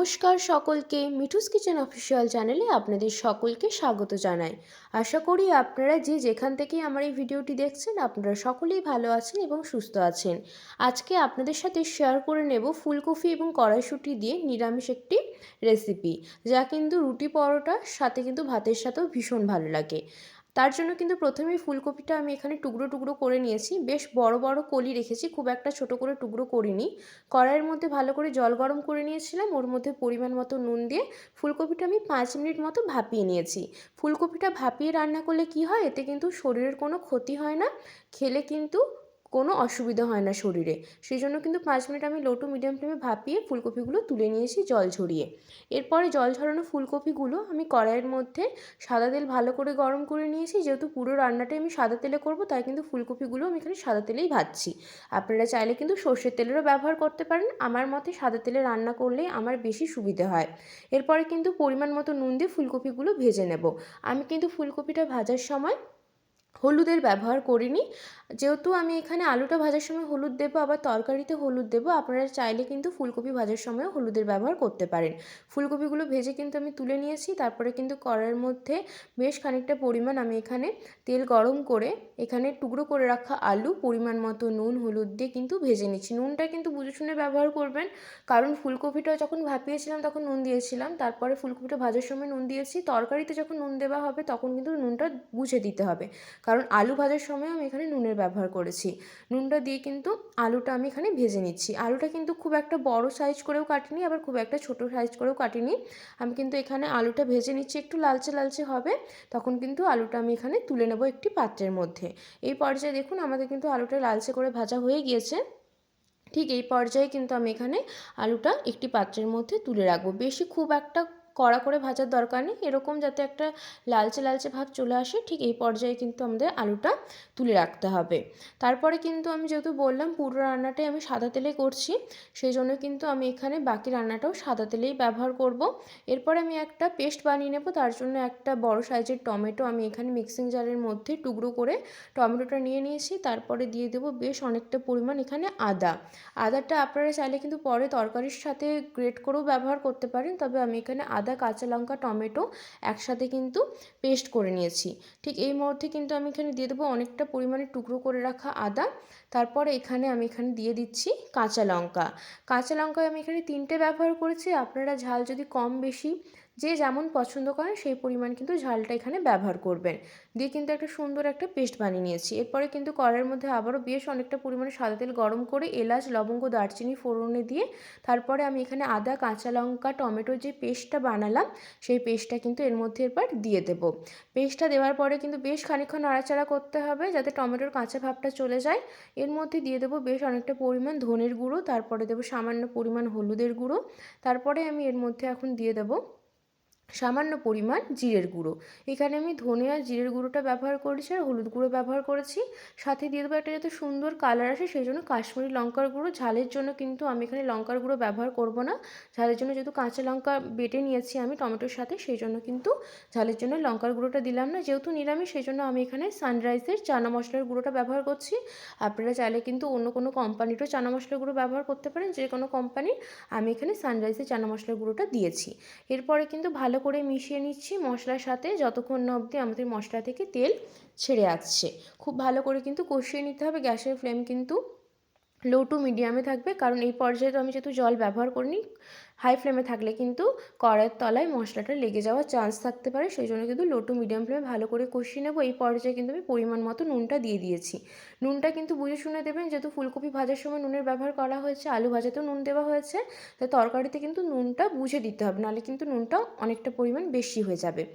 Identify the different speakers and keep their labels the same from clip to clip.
Speaker 1: নমস্কার সকলকে, Mithu's kitchen official চ্যানেলে আপনাদের সকলকে স্বাগত জানাই। আশা করি আপনারা যে যেখান থেকেই আমার এই ভিডিওটি দেখছেন আপনারা সকলেই ভালো আছেন এবং সুস্থ আছেন। আজকে আপনাদের সাথে শেয়ার করে নেব ফুলকপি এবং কড়াইশুঁটি দিয়ে নিরামিষ একটি রেসিপি, যা কিন্তু রুটি পরোটার সাথে কিন্তু ভাতের সাথেও ভীষণ ভালো লাগে। তার জন্য কিন্তু প্রথমেই ফুলকপিটা আমি এখানে টুকরো টুকরো করে নিয়েছি, বেশ বড় বড় কলি রেখেছি, খুব একটা ছোট করে টুকরো করিনি। কড়াইয়ের মধ্যে ভালো করে জল গরম করে নিয়েছিলাম, ওর মধ্যে পরিমাণ মতো নুন দিয়ে ফুলকপিটা আমি 5 মিনিট মতো ভাপিয়ে নিয়েছি। ফুলকপিটা ভাপিয়ে রান্না করলে কি হয়, এতে কিন্তু শরীরের কোনো ক্ষতি হয় না, খেলে কিন্তু কোনো অসুবিধা হয় না শরীরে। সেই জন্য কিন্তু 5 মিনিট আমি লো টু মিডিয়াম ফ্লেমে ভাপিয়ে ফুলকপিগুলো তুলে নিয়েছি জল ঝরিয়ে। এরপরে জল ঝরানো ফুলকপিগুলো আমি কড়াইয়ের মধ্যে সাদা তেল ভালো করে গরম করে নিয়েছি। যেহেতু পুরো রান্নাটাই আমি সাদা তেলে করব, তাই কিন্তু ফুলকপিগুলো আমি এখানে সাদা তেলেই ভাজছি। আপনারা চাইলে কিন্তু সর্ষের তেলেরও ব্যবহার করতে পারেন, আমার মতে সাদা তেলে রান্না করলেই আমার বেশি সুবিধে হয়। এরপরে কিন্তু পরিমাণ মতো নুন দিয়ে ফুলকপিগুলো ভেজে নেব। আমি কিন্তু ফুলকপিটা ভাজার সময় হলুদের ব্যবহার করিনি, যেহেতু আমি এখানে আলুটা ভাজার সময় হলুদ দেবো, আবার তরকারিতে হলুদ দেবো। আপনারা চাইলে কিন্তু ফুলকপি ভাজার সময়ও হলুদের ব্যবহার করতে পারেন। ফুলকপিগুলো ভেজে কিন্তু আমি তুলে নিয়েছি। তারপরে কিন্তু কড়াইয়ের মধ্যে বেশ খানিকটা পরিমাণ আমি এখানে তেল গরম করে এখানে টুকরো করে রাখা আলু পরিমাণ মতো নুন হলুদ দিয়ে কিন্তু ভেজে নিচ্ছি। নুনটা কিন্তু বুঝে শুনে ব্যবহার করবেন, কারণ ফুলকপিটা যখন ভাপিয়েছিলাম তখন নুন দিয়েছিলাম, তারপরে ফুলকপিটা ভাজার সময় নুন দিয়েছি। তরকারিতে যখন নুন দেওয়া হবে তখন কিন্তু নুনটা বুঝে দিতে হবে, কারণ আলু ভাজার সময় আমি এখানে নুনের ব্যবহার করেছি। নুনটা দিয়ে কিন্তু আলুটা আমি এখানে ভেজে নিচ্ছি। আলুটা কিন্তু খুব একটা বড় সাইজ করেও কাটিনি, আবার খুব একটা ছোট সাইজ করেও কাটিনি। আমি কিন্তু এখানে আলুটা ভেজে নিচ্ছি, একটু লালচে লালচে হবে তখন কিন্তু আলুটা আমি এখানে তুলে নেব একটি পাত্রের মধ্যে। এই পর্যায়ে দেখুন আমাদের কিন্তু আলুটা লালচে করে ভাজা হয়ে গিয়েছে। ঠিক এই পর্যায়ে কিন্তু আমি এখানে আলুটা একটি পাত্রের মধ্যে তুলে রাখবো। বেশি খুব একটা কড়া করে ভাজার দরকার নেই, এরকম যাতে একটা লালচে লালচে ভাব চলে আসে, ঠিক এই পর্যায়ে কিন্তু আমাদের আলুটা তুলে রাখতে হবে। তারপরে কিন্তু আমি যেহেতু বললাম পুরো রান্নাটাই আমি সাদা তেলে করছি, সেই জন্য কিন্তু আমি এখানে বাকি রান্নাটাও সাদা তেলেই ব্যবহার করব। এরপরে আমি একটা পেস্ট বানিয়ে নেব। তার জন্য একটা বড় সাইজের টমেটো আমি এখানে মিক্সিং জারের মধ্যে টুকরো করে টমেটোটা নিয়ে নিয়েছি। তারপরে দিয়ে দেবো বেশ অনেকটা পরিমাণ এখানে আদা। আদাটা আপনারা চাইলে কিন্তু পরে তরকারির সাথে গ্রেট করেও ব্যবহার করতে পারেন, তবে আমি এখানে আদা কাঁচা লঙ্কা টমেটো একসাথে কিন্তু পেস্ট করে নিয়েছি। ঠিক এই মুহূর্তে কিন্তু আমি এখানে দিয়ে দেবো অনেকটা পরিমাণে টুকরো করে রাখা আদা। তারপরে আমি এখানে দিয়ে দিচ্ছি কাঁচা লঙ্কা। কাঁচা লঙ্কা আমি এখানে 3টে ব্যবহার করেছি। আপনারা ঝাল যদি কম বেশি যে যেমন পছন্দ করেন সেই পরিমাণ কিন্তু ঝালটা এখানে ব্যবহার করবেন। দিয়ে কিন্তু একটা সুন্দর একটা পেস্ট বানিয়ে নিয়েছি। এরপরে কিন্তু কড়াইয়ের মধ্যে আবারও বেশ অনেকটা পরিমাণে সাদা তেল গরম করে এলাচ লবঙ্গ দারচিনি ফোড়নে দিয়ে তারপরে আমি এখানে আদা কাঁচা লঙ্কা টমেটোর যে পেস্টটা বানালাম সেই পেস্টটা কিন্তু এর মধ্যে এরপর দিয়ে দেব। পেস্টটা দেওয়ার পরে কিন্তু বেশ খানিকক্ষণ নাড়াচাড়া করতে হবে যাতে টমেটোর কাঁচা ভাবটা চলে যায়। এর মধ্যে দিয়ে দেবো বেশ অনেকটা পরিমাণ ধনের গুঁড়ো, তারপরে দেবো সামান্য পরিমাণ হলুদের গুঁড়ো, তারপরে আমি এর মধ্যে এখন দিয়ে দেবো সামান্য পরিমাণ জিরের গুঁড়ো। এখানে আমি ধনে আর জিরের গুঁড়োটা ব্যবহার করেছি আর হলুদ গুঁড়ো ব্যবহার করেছি। সাথে দিয়ে দেবো একটা যাতে সুন্দর কালার আসে সেই জন্য কাশ্মীরি লঙ্কার গুঁড়ো। ঝালের জন্য কিন্তু আমি এখানে লঙ্কার গুঁড়ো ব্যবহার করব না। ঝালের জন্য যেহেতু কাঁচা লঙ্কা বেটে নিয়েছি আমি টমেটোর সাথে, সেই জন্য কিন্তু ঝালের জন্য লঙ্কার গুঁড়োটা দিলাম না। যেহেতু নিরামিষ সেই জন্য আমি এখানে সানরাইজের চানা মশলার গুঁড়োটা ব্যবহার করছি। আপনারা চাইলে কিন্তু অন্য কোনো কোম্পানিরও চানা মশলার গুঁড়ো ব্যবহার করতে পারেন, যে কোনো কোম্পানির। আমি এখানে সানরাইজের চানা মশলার গুঁড়োটা দিয়েছি। এরপরে কিন্তু ভালো করে মিশিয়ে নিচ্ছি মশলার সাথে যতক্ষণ না অবধি আমাদের মশলা থেকে তেল ছেড়ে আসছে। খুব ভালো করে কিন্তু কষিয়ে নিতে হবে। গ্যাসের ফ্লেম কিন্তু লো টু মিডিয়ামে থাকবে, কারণ এই পর্যায়ে তো আমি যেহেতু জল ব্যবহার করিনি। হাই ফ্লেমে থাকলে কিন্তু কড়াইয়ের তলায় মশলাটা লেগে যাওয়ার চান্স থাকতে পারে, সেই জন্য কিন্তু লো টু মিডিয়াম ফ্লেমে ভালো করে কষিয়ে নেব। এই পর্যায়ে কিন্তু আমি পরিমাণ মতো নুনটা দিয়ে দিয়েছি। নুনটা কিন্তু বুঝে শুনে দেবেন, যেহেতু ফুলকপি ভাজার সময় নুনের ব্যবহার করা হয়েছে, আলু ভাজাতেও নুন দেওয়া হয়েছে, তাই তরকারিতে কিন্তু নুনটা বুঝে দিতে হবে, নাহলে কিন্তু নুনটা অনেকটা পরিমাণ বেশি হয়ে যাবে।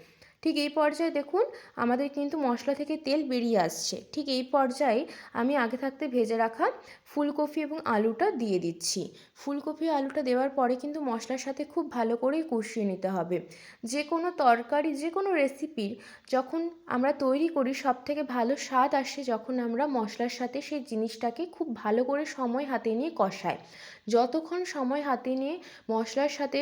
Speaker 1: ঠিক এই পর্যায়ে দেখুন আমাদের কিন্তু মশলা থেকে তেল বেরিয়ে আসছে। ঠিক এই পর্যায়ে আমি আগে থাকতে ভেজে রাখা ফুলকপি এবং আলুটা দিয়ে দিচ্ছি। ফুলকপি আলুটা দেওয়ার পরে কিন্তু মশলার সাথে খুব ভালো করেই কষিয়ে নিতে হবে। যে কোনো তরকারি যে কোনো রেসিপির যখন আমরা তৈরি করি সবথেকে ভালো স্বাদ আসে যখন আমরা মশলার সাথে সেই জিনিসটাকে খুব ভালো করে সময় হাতে নিয়ে কষাই। যতক্ষণ সময় হাতে নিয়ে মশলার সাথে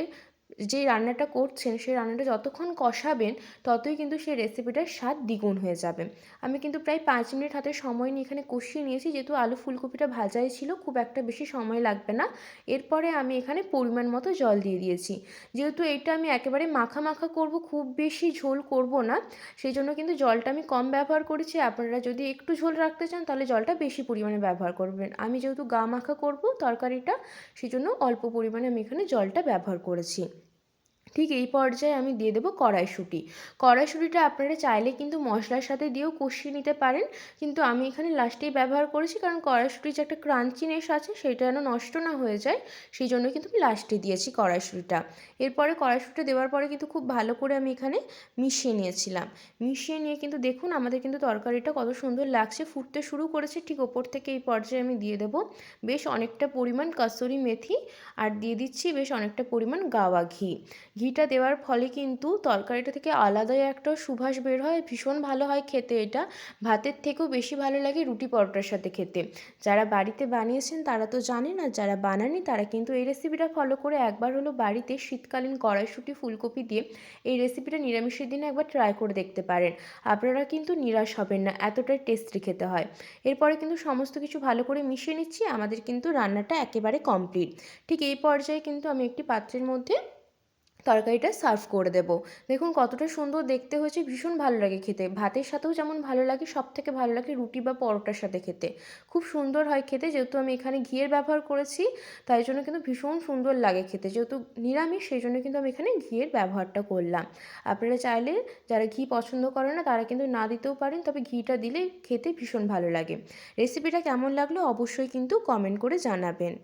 Speaker 1: যে রান্নাটা করছেন সেই রান্নাটা যতক্ষণ কষাবেন ততই কিন্তু সেই রেসিপিটার স্বাদ দ্বিগুণ হয়ে যাবে। আমি কিন্তু প্রায় 5 মিনিট হাতে সময় নিয়ে এখানে কষিয়ে নিয়েছি, যেহেতু আলু ফুলকপিটা ভাজাই ছিল খুব একটা বেশি সময় লাগবে না। এরপরে আমি এখানে পরিমাণ মতো জল দিয়ে দিয়েছি। যেহেতু এটা আমি একেবারে মাখা মাখা করব, খুব বেশি ঝোল করব না, সেই জন্য কিন্তু জলটা আমি কম ব্যবহার করেছি। আপনারা যদি একটু ঝোল রাখতে চান তাহলে জলটা বেশি পরিমাণে ব্যবহার করবেন। আমি যেহেতু গা মাখা করব তরকারিটা, সেই জন্য অল্প পরিমাণে আমি এখানে জলটা ব্যবহার করেছি। ঠিক এই পর্যায়ে আমি দিয়ে দেবো কড়াইশুঁটি। কড়াইশুঁটিটা আপনারা চাইলে কিন্তু মশলার সাথে দিয়েও কষিয়ে নিতে পারেন, কিন্তু আমি এখানে লাস্টেই ব্যবহার করেছি, কারণ কড়াইশুঁটির যে একটা ক্রাঞ্চিনেস আছে সেটা যেন নষ্ট না হয়ে যায়, সেই জন্য কিন্তু আমি লাস্টে দিয়েছি কড়াইশুঁটিটা। এরপরে কড়াইশুঁটি দেওয়ার পরে কিন্তু খুব ভালো করে আমি এখানে মিশিয়ে নিয়েছিলাম। মিশিয়ে নিয়ে কিন্তু দেখুন আমাদের কিন্তু তরকারিটা কত সুন্দর লাগছে, ফুটতে শুরু করেছে। ঠিক ওপর থেকে এই পর্যায়ে আমি দিয়ে দেবো বেশ অনেকটা পরিমাণ কাসুরি মেথি, আর দিয়ে দিচ্ছি বেশ অনেকটা পরিমাণ গাওয়া ঘি। ঘিটা দেওয়ার ফলে কিন্তু তরকারিটা থেকে আলাদাই একটা সুবাস বের হয়, ভীষণ ভালো হয় খেতে এটা। ভাতের থেকেও বেশি ভালো লাগে রুটি পরোটার সাথে খেতে। যারা বাড়িতে বানিয়েছেন তারা তো জানেন, আর যারা বানাননি তারা কিন্তু এই রেসিপিটা ফলো করে একবার হলো বাড়িতে শীতকালীন কড়াইশুঁটি ফুলকপি দিয়ে এই রেসিপিটা নিরামিষের দিনে একবার ট্রাই করে দেখতে পারেন। আপনারা কিন্তু নিরাশ হবেন না, এতটাই টেস্টি খেতে হয়। এরপরে কিন্তু সমস্ত কিছু ভালো করে মিশিয়ে নিচ্ছি, আমাদের কিন্তু রান্নাটা একেবারে কমপ্লিট। ঠিক এই পর্যায়ে কিন্তু আমি একটি পাত্রের মধ্যে তরকারিটা সার্ভ করে দেবো। দেখুন কতটা সুন্দর দেখতে হয়েছে, ভীষণ ভালো লাগে খেতে। ভাতের সাথেও যেমন ভালো লাগে, সবথেকে ভালো লাগে রুটি বা পরোটার সাথে খেতে। খুব সুন্দর হয় খেতে, যেহেতু আমি এখানে ঘিয়ের ব্যবহার করেছি তাই জন্য কিন্তু ভীষণ সুন্দর লাগে খেতে। যেহেতু নিরামিষ সেই জন্য কিন্তু আমি এখানে ঘিয়ের ব্যবহারটা করলাম। আপনারা চাইলে যারা ঘি পছন্দ করে না তারা কিন্তু না দিতেও পারেন, তবে ঘিটা দিলে খেতে ভীষণ ভালো লাগে। রেসিপিটা কেমন লাগলো অবশ্যই কিন্তু কমেন্ট করে জানাবেন।